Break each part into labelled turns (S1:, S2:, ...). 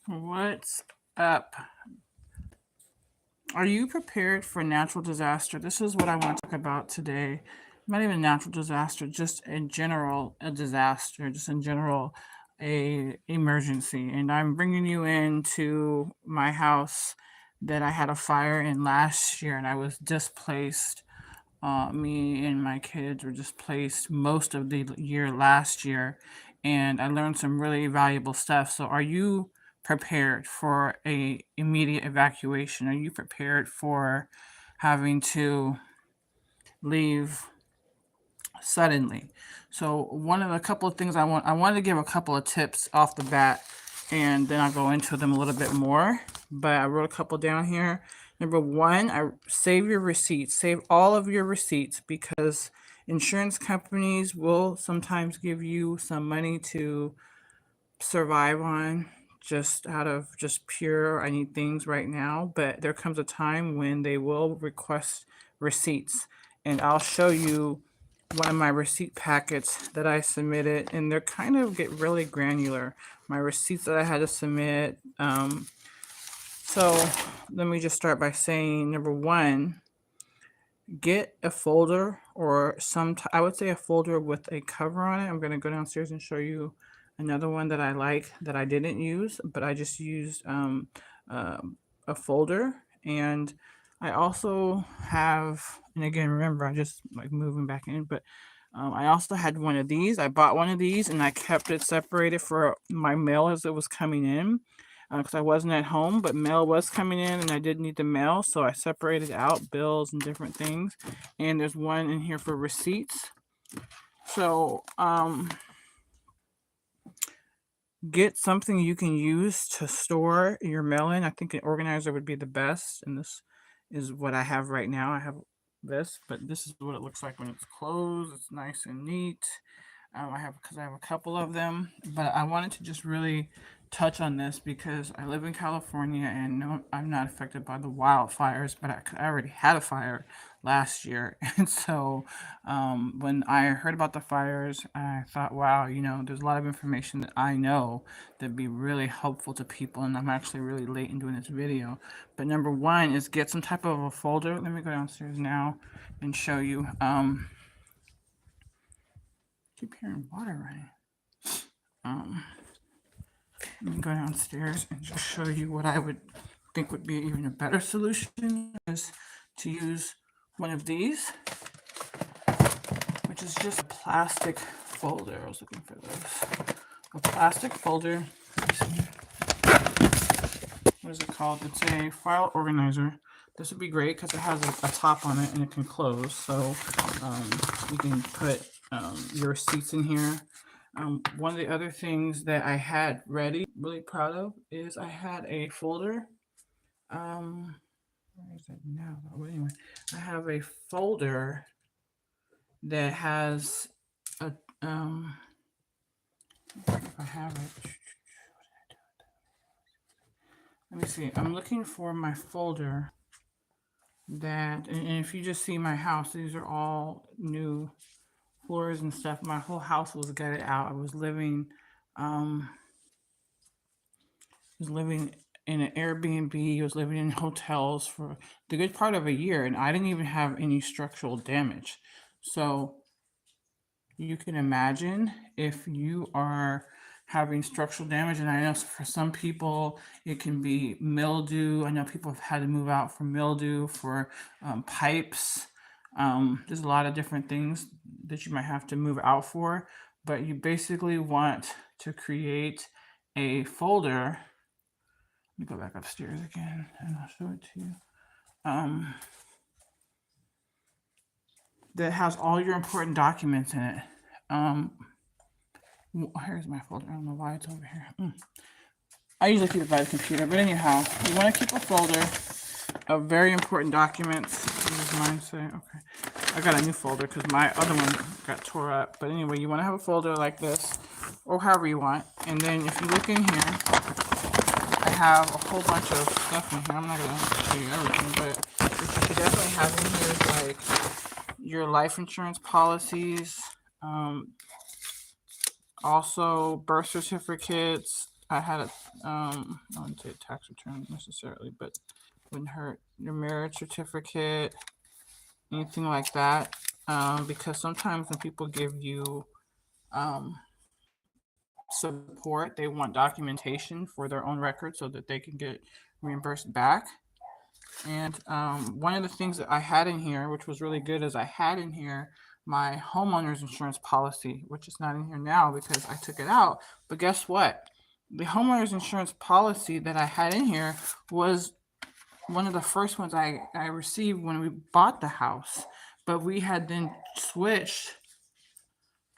S1: What's up? Are you prepared for natural disaster? This is what I want to talk about today. Not even natural disaster, just in general, a disaster, just in general, a emergency. And I'm bringing you into my house that I had a fire in last year, and I was displaced. Me and my kids were displaced most of the year last year, and I learned some really valuable stuff. So, are you prepared for a immediate evacuation? Are you prepared for having to leave suddenly? So, one of the couple of things I wanted to give a couple of tips off the bat, and then I'll go into them a little bit more. But I wrote a couple down here. Number one, I save your receipts. Save all of your receipts because insurance companies will sometimes give you some money to survive on just out of just pure I need things right now, but there comes a time when they will request receipts, and I'll show you one of my receipt packets that I submitted, and they're kind of get really granular. My receipts that I had to submit. So let me just start by saying number one, get a folder or I would say a folder with a cover on it. I'm going to go downstairs and show you another one that I like that I didn't use, but I just used uh, a folder. And I also have, and again, remember, I just like moving back in, but I also had one of these. I bought one of these and I kept it separated for my mail as it was coming in because I wasn't at home, but mail was coming in and I did need the mail. So I separated out bills and different things. And there's one in here for receipts. So get something you can use to store your mail in. I think an organizer would be the best. And this is what I have right now. I have this, but this is what it looks like when it's closed. It's nice and neat. I have a couple of them, but I wanted to just really touch on this because I live in California and no, I'm not affected by the wildfires, but I already had a fire last year, and so when I heard about the fires, I thought, wow, there's a lot of information that I know that'd be really helpful to people, and I'm actually really late in doing this video. But number one is get some type of a folder. Let me go downstairs now and show you. Keep hearing water running. Um, Let me go downstairs and just show you what I would think would be even a better solution is to use one of these, which is just a plastic folder. I was looking for those. A plastic folder. What is it called? It's a file organizer. This would be great because it has a top on it and it can close. So you can put your receipts in here. One of the other things that I had ready, really proud of, is I had a folder. Where is it now? Well, anyway, I have a folder that has a if I have it. Let me see. I'm looking for my folder and if you just see my house, these are all new floors and stuff. My whole house was gutted out. Um, was living in an Airbnb. Was living in hotels for the good part of a year, and I didn't even have any structural damage. So you can imagine if you are having structural damage, and I know for some people it can be mildew. I know people have had to move out for mildew, for pipes. There's a lot of different things that you might have to move out for, but you basically want to create a folder. Let me go back upstairs again and I'll show it to you. That has all your important documents in it. Um, Here's my folder. I don't know why it's over here. I usually keep it by the computer, but anyhow, you want to keep a folder of very important documents. What does mine say? Okay, I got a new folder because my other one got tore up. But anyway, you want to have a folder like this, or however you want. And then if you look in here, I have a whole bunch of stuff in here. I'm not gonna show you everything, but what you could definitely have in here is like your life insurance policies, also birth certificates, I had a I wouldn't say a tax return necessarily, but wouldn't hurt your marriage certificate, anything like that. Because sometimes when people give you um, support, they want documentation for their own record so that they can get reimbursed back. And one of the things that I had in here, which was really good, is I had in here my homeowner's insurance policy, which is not in here now because I took it out. But guess what? The homeowner's insurance policy that I had in here was one of the first ones I received when we bought the house. But we had then switched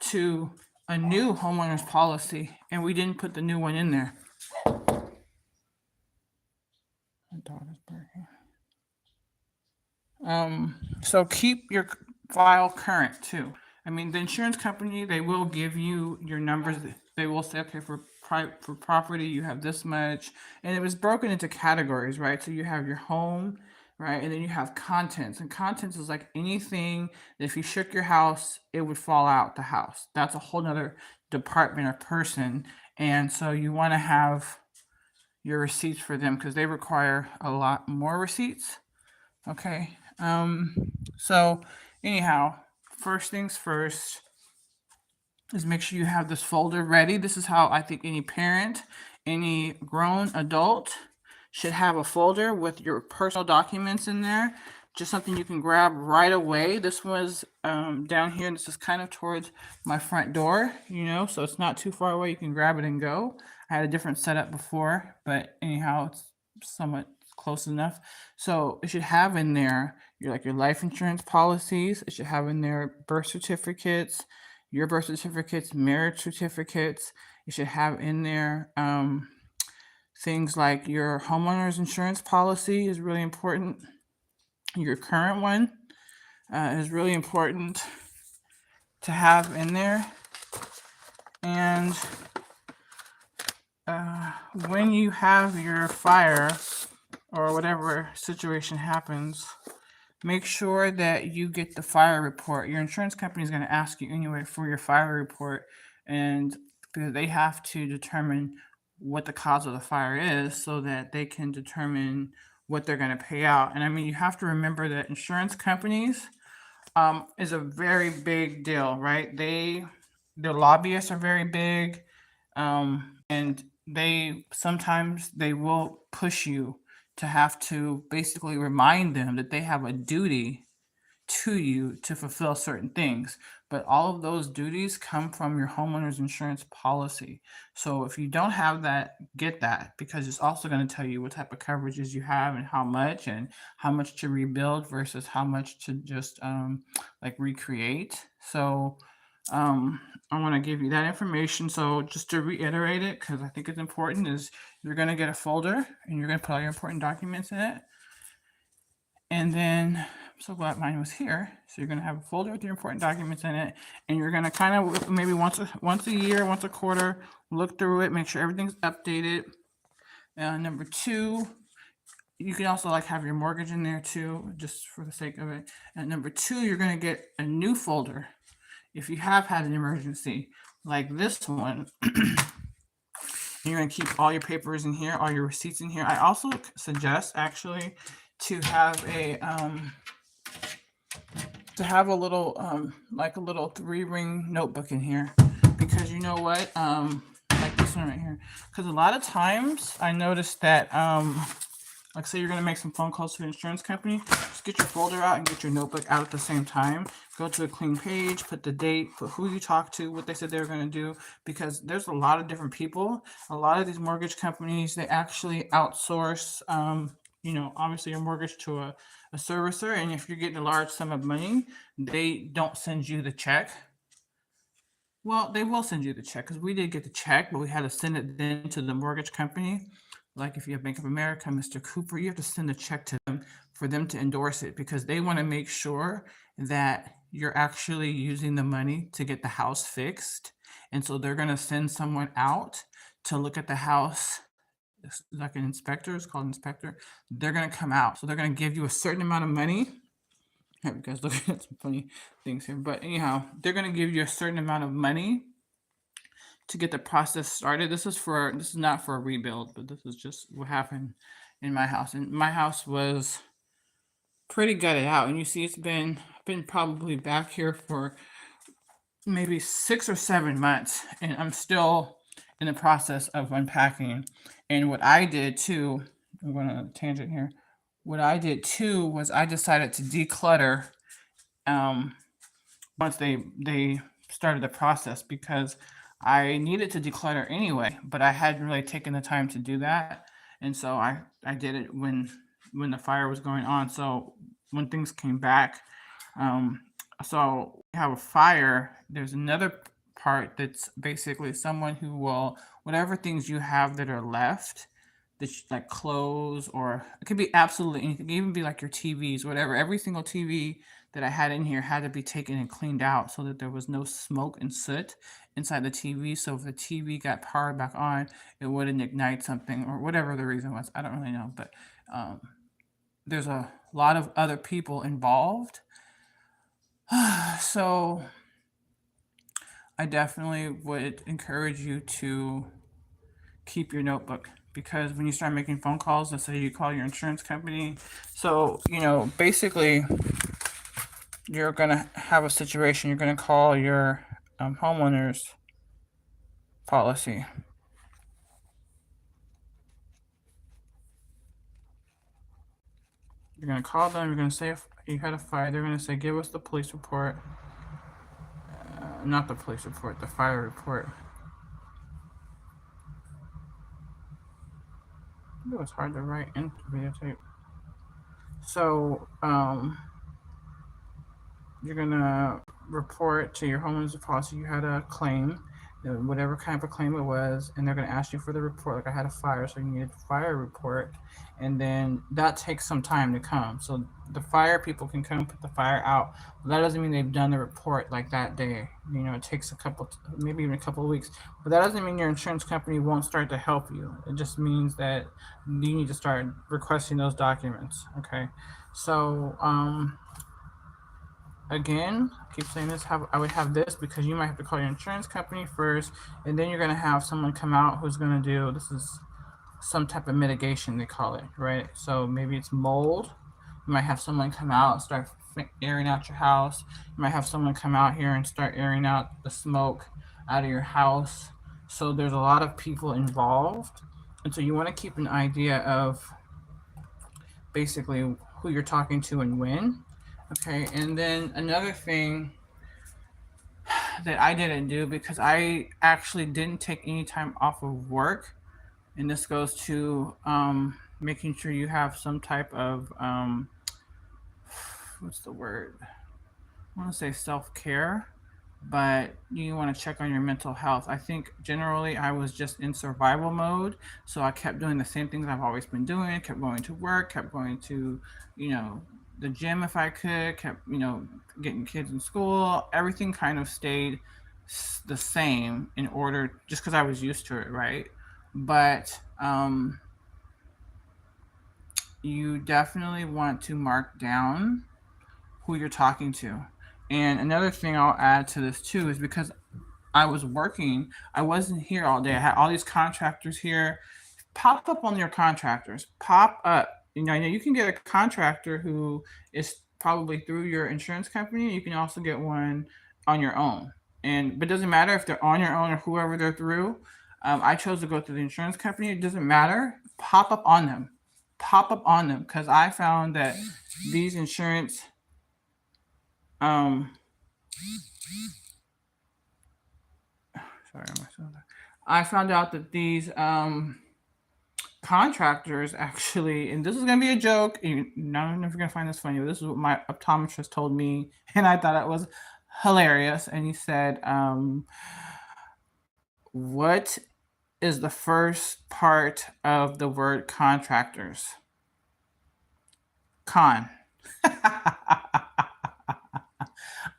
S1: to a new homeowner's policy and we didn't put the new one in there. My dog is barking. So keep your file current too. I mean, the insurance company, they will give you your numbers. They will say, okay, for property you have this much, and it was broken into categories, right? So you have your home, right, and then you have contents, and contents is like anything that if you shook your house, it would fall out the house. That's a whole nother department or person, and so you want to have your receipts for them because they require a lot more receipts. Okay. So anyhow, first things first is make sure you have this folder ready. This is how I think any parent, any grown adult should have a folder with your personal documents in there. Just something you can grab right away. This was down here, and this is kind of towards my front door, so it's not too far away. You can grab it and go. I had a different setup before, but anyhow, it's somewhat close enough. So it should have in there your life insurance policies. It should have in there birth certificates, your birth certificates, marriage certificates. You should have in there things like your homeowner's insurance policy is really important. Your current one is really important to have in there. And when you have your fire or whatever situation happens, make sure that you get the fire report. Your insurance company is going to ask you anyway for your fire report, and because they have to determine what the cause of the fire is so that they can determine what they're going to pay out. And I mean, you have to remember that insurance companies is a very big deal, right? Their lobbyists are very big, and they will push you to have to basically remind them that they have a duty to you to fulfill certain things. But all of those duties come from your homeowner's insurance policy. So if you don't have that, get that, because it's also going to tell you what type of coverages you have and how much to rebuild versus how much to just like recreate. So I want to give you that information. So just to reiterate it, because I think it's important, is you're going to get a folder and you're going to put all your important documents in it. And then I'm so glad mine was here. So you're going to have a folder with your important documents in it, and you're going to kind of maybe once a year, once a quarter, look through it, make sure everything's updated. Number two, you can also like have your mortgage in there too, just for the sake of it. And number two, you're going to get a new folder if you have had an emergency like this one. You're going to keep all your papers in here, all your receipts in here. I also suggest actually to have a little like a little 3-ring notebook in here, because you know what, like this one right here, because a lot of times I noticed that like say you're going to make some phone calls to an insurance company, just get your folder out and get your notebook out at the same time. Go to a clean page, put the date, put who you talked to, what they said they were going to do, because there's a lot of different people. A lot of these mortgage companies, they actually outsource obviously your mortgage to a servicer, and if you're getting a large sum of money, they don't send you the check. Well, they will send you the check, because we did get the check, but we had to send it then to the mortgage company. Like if you have Bank of America, Mr. Cooper, you have to send a check to them for them to endorse it, because they want to make sure that you're actually using the money to get the house fixed. And so they're going to send someone out to look at the house. It's like an inspector, it's called an inspector. They're going to come out. So they're going to give you a certain amount of money. Here, you guys looking at some funny things here. But anyhow, they're going to give you a certain amount of money to get the process started. This is not for a rebuild, but this is just what happened in my house. And my house was pretty gutted out. And you see, it's been probably back here for maybe 6 or 7 months, and I'm still in the process of unpacking. And what I did too, I'm going on a tangent here. What I did too was I decided to declutter um, once they started the process, because I needed to declutter anyway, but I hadn't really taken the time to do that, and so I did it when the fire was going on. So when things came back, um, so we have a fire. There's another part that's basically someone who will, whatever things you have that are left, like clothes, or it could be absolutely anything. It could even be like your TVs, whatever. Every single TV that I had in here had to be taken and cleaned out so that there was no smoke and soot inside the TV. So if the TV got powered back on, it wouldn't ignite something or whatever the reason was. I don't really know, but um, there's a lot of other people involved. So I definitely would encourage you to keep your notebook, because when you start making phone calls, let's say you call your insurance company. So, basically, you're going to have a situation. You're going to call your homeowner's policy. You're going to call them. You're going to say if you had a fire. They're going to say, give us the police report. Not the police report, the fire report. It was hard to write into videotape. So, you're gonna report to your homeowner's policy you had a claim, whatever kind of a claim it was, and they're gonna ask you for the report. Like, I had a fire, so you need a fire report, and then that takes some time to come. So the fire people can come put the fire out, but that doesn't mean they've done the report like that day. It takes maybe even a couple of weeks. But that doesn't mean your insurance company won't start to help you. It just means that you need to start requesting those documents. Okay, so again, I keep saying this, I would have this, because you might have to call your insurance company first, and then you're going to have someone come out who's going to do, this is some type of mitigation, they call it, right? So maybe it's mold. You might have someone come out and start airing out your house. You might have someone come out here and start airing out the smoke out of your house. So there's a lot of people involved. And so you want to keep an idea of basically who you're talking to and when. Okay, and then another thing that I didn't do, because I actually didn't take any time off of work, and this goes to making sure you have some type of what's the word? I want to say self care, but you want to check on your mental health. I think generally I was just in survival mode, so I kept doing the same things I've always been doing. Kept going to work, kept going to, you know, the gym if I could, kept, getting kids in school. Everything kind of stayed the same in order, just because I was used to it, right? But you definitely want to mark down who you're talking to. And another thing I'll add to this too is, because I was working, I wasn't here all day. I had all these contractors here. Pop up on your contractors. Pop up. I know you can get a contractor who is probably through your insurance company. You can also get one on your own. But it doesn't matter if they're on your own or whoever they're through. I chose to go through the insurance company. It doesn't matter. Pop up on them. Pop up on them, because I found that these insurance um sorry, I found out that these contractors actually, and this is gonna be a joke. None of you are gonna find this funny, but this is what my optometrist told me, and I thought it was hilarious. And he said, "What is the first part of the word contractors?" Con.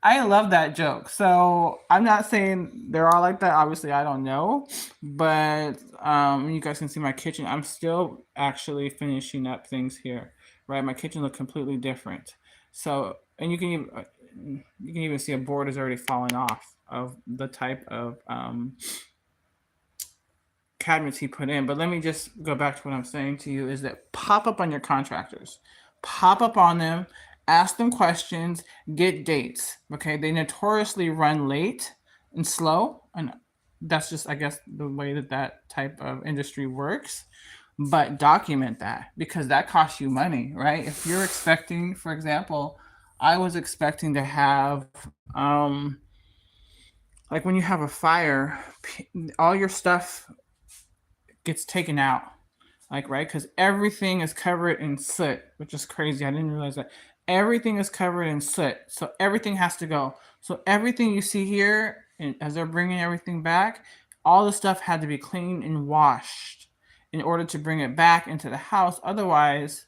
S1: I love that joke. So I'm not saying they're all like that. Obviously, I don't know, but you guys can see my kitchen. I'm still actually finishing up things here, right? My kitchen look completely different. So, and you can even see a board is already falling off of the type of cabinets he put in. But let me just go back to what I'm saying to you is that pop up on your contractors, pop up on them, ask them questions, get dates. Okay, they notoriously run late and slow, and that's just, I guess, the way that that type of industry works. But document that because that costs you money, right? If you're expecting, for example, I was expecting to have like when you have a fire, all your stuff gets taken out, like, right, because everything is covered in soot, which is crazy. I didn't realize that everything is covered in soot, so everything has to go. So everything you see here, and as they're bringing everything back, all the stuff had to be cleaned and washed in order to bring it back into the house. Otherwise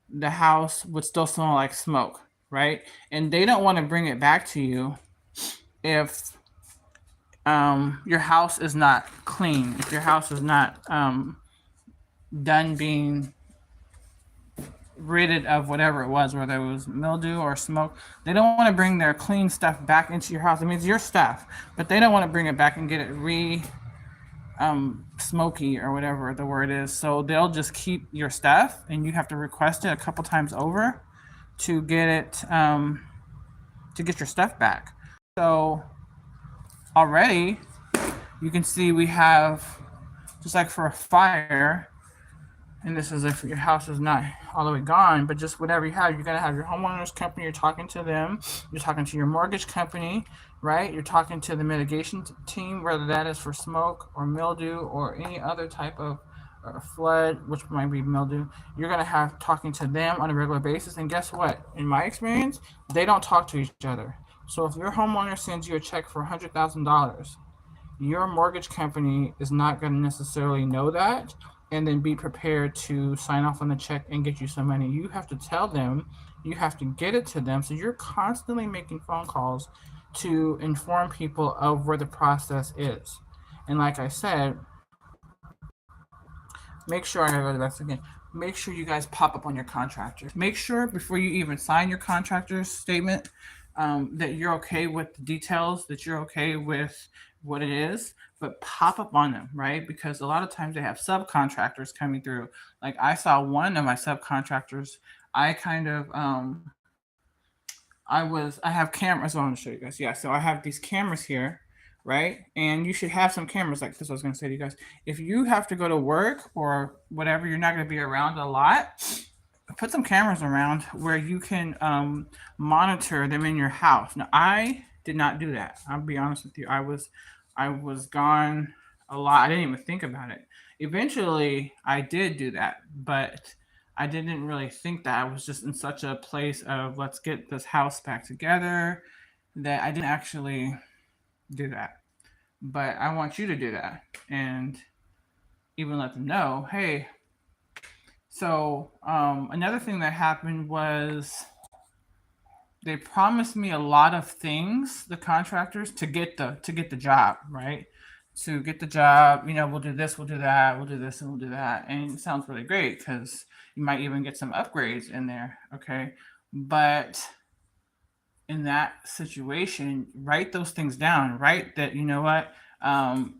S1: the house would still smell like smoke, right? And they don't want to bring it back to you if your house is not clean, if your house is not done being ridded of whatever it was, whether it was mildew or smoke. They don't want to bring their clean stuff back into your house. I mean, it's your stuff, but they don't want to bring it back and get it smoky or whatever the word is. So they'll just keep your stuff, and you have to request it a couple times over to get it to get your stuff back. So already you can see we have, just like for a fire, and this is if your house is not all the way gone, but just whatever you have, you're going to have your homeowners company, you're talking to them, you're talking to your mortgage company, right? You're talking to the mitigation team, whether that is for smoke or mildew or any other type of flood, which might be mildew. You're going to have talking to them on a regular basis. And guess what? In my experience, they don't talk to each other. So if your homeowner sends you a check for $100,000, your mortgage company is not going to necessarily know that and then be prepared to sign off on the check and get you some money. You have to tell them, you have to get it to them. So you're constantly making phone calls to inform people of where the process is. And like I said, make sure, I gotta go to that again. Make sure you guys pop up on your contractors. Make sure before you even sign your contractor's statement that you're okay with the details, that you're okay with what it is, but pop up on them, right? Because a lot of times they have subcontractors coming through. Like I saw one of my subcontractors, I kind of I have cameras. I want to show you guys. Yeah, so I have these cameras here, right? And you should have some cameras like this. I was going to say to you guys, if you have to go to work or whatever, you're not going to be around a lot. Put some cameras around where you can monitor them in your house. Now, I did not do that. I'll be honest with you. I was gone a lot. I didn't even think about it. Eventually, I did do that, but I didn't really think that. I was just in such a place of let's get this house back together that I didn't actually do that. But I want you to do that and even let them know, hey. So another thing that happened was they promised me a lot of things, the contractors, to get the job, right? To get the job, we'll do this, we'll do that, we'll do this, and we'll do that. And it sounds really great because you might even get some upgrades in there, okay? But in that situation, write those things down. Write that, you know what,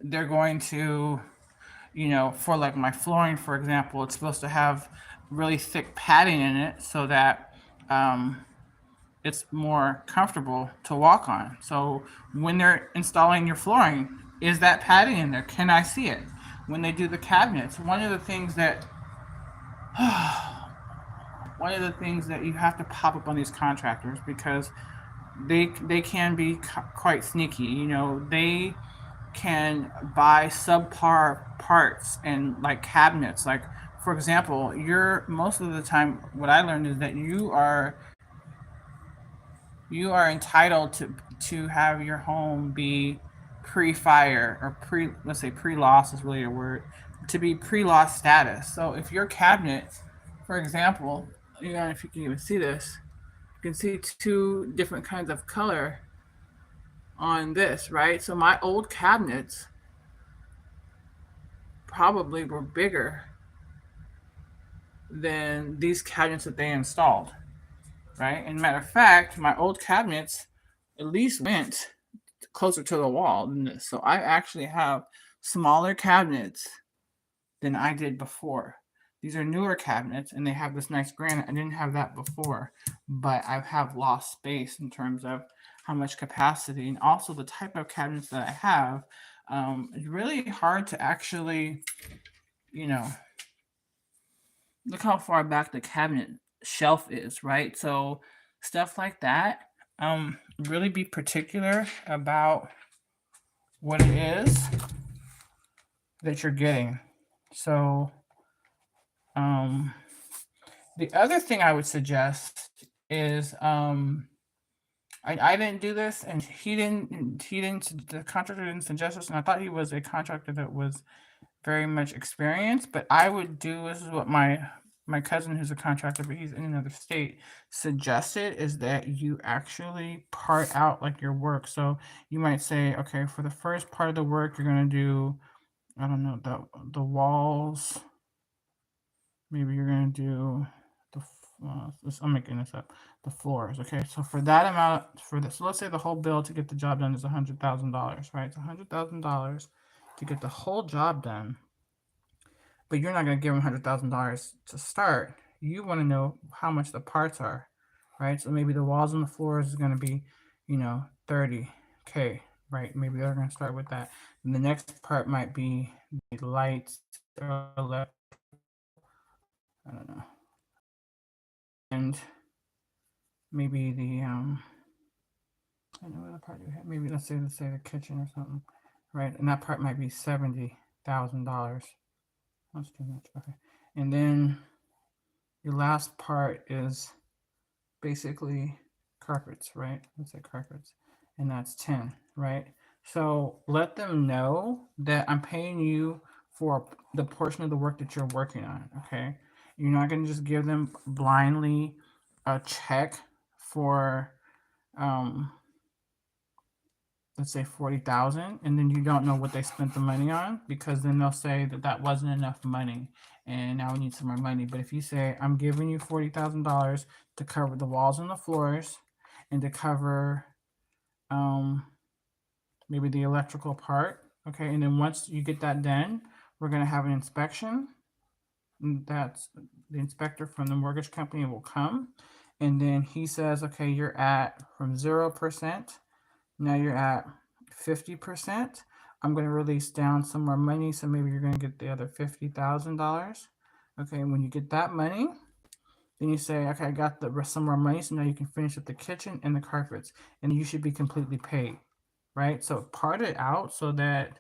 S1: they're going to, for like my flooring, for example, it's supposed to have really thick padding in it so that it's more comfortable to walk on. So when they're installing your flooring, is that padding in there? Can I see it? When they do the cabinets, one of the things that you have to pop up on these contractors because they can be quite sneaky. They can buy subpar parts and like cabinets. Like for example, you're most of the time. What I learned is that you are entitled to have your home be pre-fire or let's say pre-loss is really a word, to be pre-loss status. So if your cabinet, for example, if you can even see this, you can see two different kinds of color on this, right? So my old cabinets probably were bigger than these cabinets that they installed, right? And matter of fact, my old cabinets at least went closer to the wall than this. So I actually have smaller cabinets than I did before. These are newer cabinets and they have this nice granite. I didn't have that before, but I have lost space in terms of how much capacity and also the type of cabinets that I have. It's really hard to actually, you know, look how far back the cabinet shelf is, right? So stuff like that. Really be particular about what it is that you're getting. So, um, the other thing I would suggest is I didn't do this, and he didn't. The contractor didn't suggest this, and I thought he was a contractor that was very much experienced. But I would do this is what my cousin, who's a contractor, but he's in another state, suggested is that you actually part out like your work. So you might say, okay, for the first part of the work, you're gonna do, I don't know, the walls. Maybe you're gonna do I'm making this up. The floors. Okay, so for that amount, for this, so let's say the whole bill to get the job done is $100,000, right? It's $100,000 to get the whole job done, but you're not gonna give them $100,000 to start. You want to know how much the parts are, right? So maybe the walls and the floors is gonna be, 30K, right? Maybe they're gonna start with that. And the next part might be the lights or I don't know, and maybe the I don't know what part you have. Maybe let's say the kitchen or something, right? And that part might be $70,000. That's too much. Okay, and then your last part is basically carpets, right? Let's say carpets, and that's 10, right? So let them know that I'm paying you for the portion of the work that you're working on. Okay, you're not gonna just give them blindly a check for um let's say 40,000, and then you don't know what they spent the money on, because then they'll say that that wasn't enough money and now we need some more money. But if you say I'm giving you $40,000 to cover the walls and the floors and to cover um maybe the electrical part, okay, and then once you get that done, we're going to have an inspection. And that's the inspector from the mortgage company will come, and then he says, okay, you're at from 0%. Now you're at 50%. I'm going to release down some more money, so maybe you're going to get the other $50,000. Okay, when you get that money, then you say, okay, I got the some more money, so now you can finish up the kitchen and the carpets, and you should be completely paid, right? So part it out so that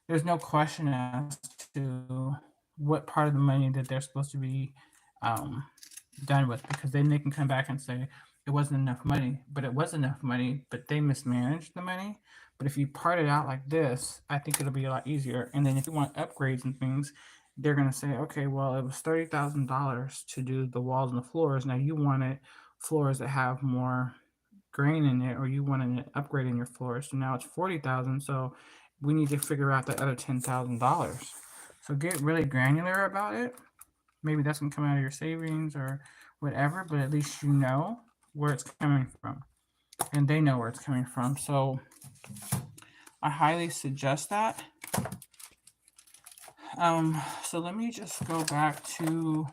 S1: there's no question as to what part of the money that they're supposed to be um, done with, because then they can come back and say it wasn't enough money, but it was enough money, but they mismanaged the money. But if you part it out like this, I think it'll be a lot easier. And then if you want upgrades and things, they're gonna say, okay, well, it was $30,000 to do the walls and the floors. Now you wanted floors that have more grain in it, or you want an upgrade in your floors. So now it's 40,000. So we need to figure out the other $10,000. So get really granular about it. Maybe that's gonna come out of your savings or whatever, but at least you know where it's coming from, and they know where it's coming from. So I highly suggest that. So let me just go back to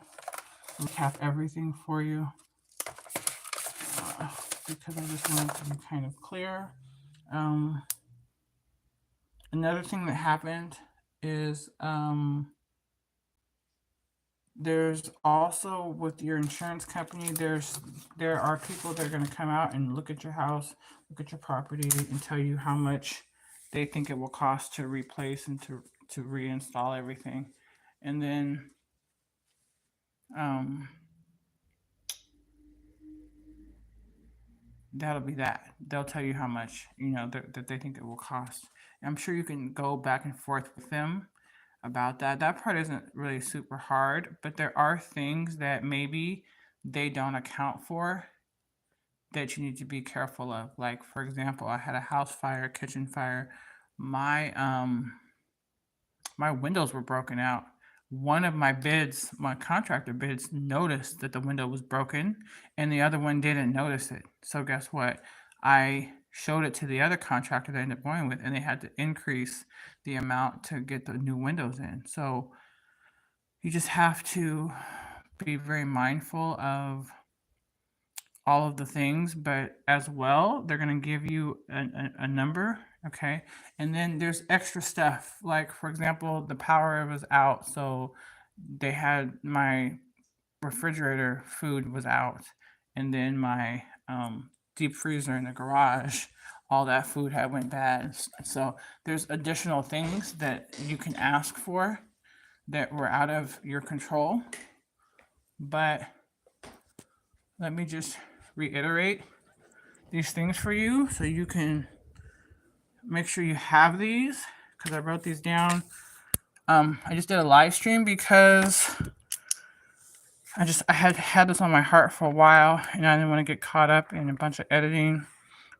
S1: recap everything for you, because I just want it to be kind of clear. Um, Another thing that happened is there's also with your insurance company, there are people that are going to come out and look at your house, look at your property, and tell you how much they think it will cost to replace and to reinstall everything. And then um, that'll be that. They'll tell you how much that they think it will cost. I'm sure you can go back and forth with them about that. That part isn't really super hard, but there are things that maybe they don't account for that you need to be careful of. Like for example, I had a house fire, kitchen fire. My windows were broken out. One of my bids, my contractor bids, noticed that the window was broken, and the other one didn't notice it. So guess what? I showed it to the other contractor that I ended up going with, and they had to increase the amount to get the new windows in. So you just have to be very mindful of all of the things, but as well, they're going to give you a number. Okay. And then there's extra stuff. Like, for example, the power was out. So they had my refrigerator food was out. And then my deep freezer in the garage, all that food had went bad. So there's additional things that you can ask for that were out of your control. But let me just reiterate these things for you so you can make sure you have these, because I wrote these down. I just did a live stream because I had this on my heart for a while, and I didn't want to get caught up in a bunch of editing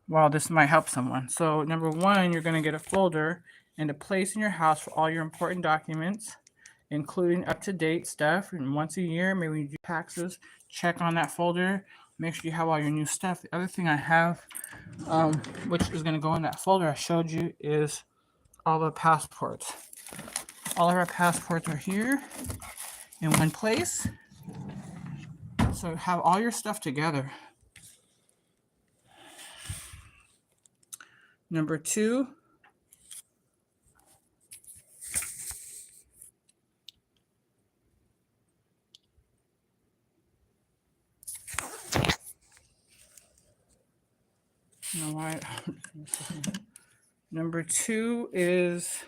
S1: while this might help someone. So number one, you're going to get a folder and a place in your house for all your important documents, including up-to-date stuff. And once a year, maybe when you do taxes, check on that folder. Make sure you have all your new stuff. The other thing I have, which is going to go in that folder I showed you, is all the passports. All of our passports are here in one place. So have all your stuff together. Number two, you know what? Number two is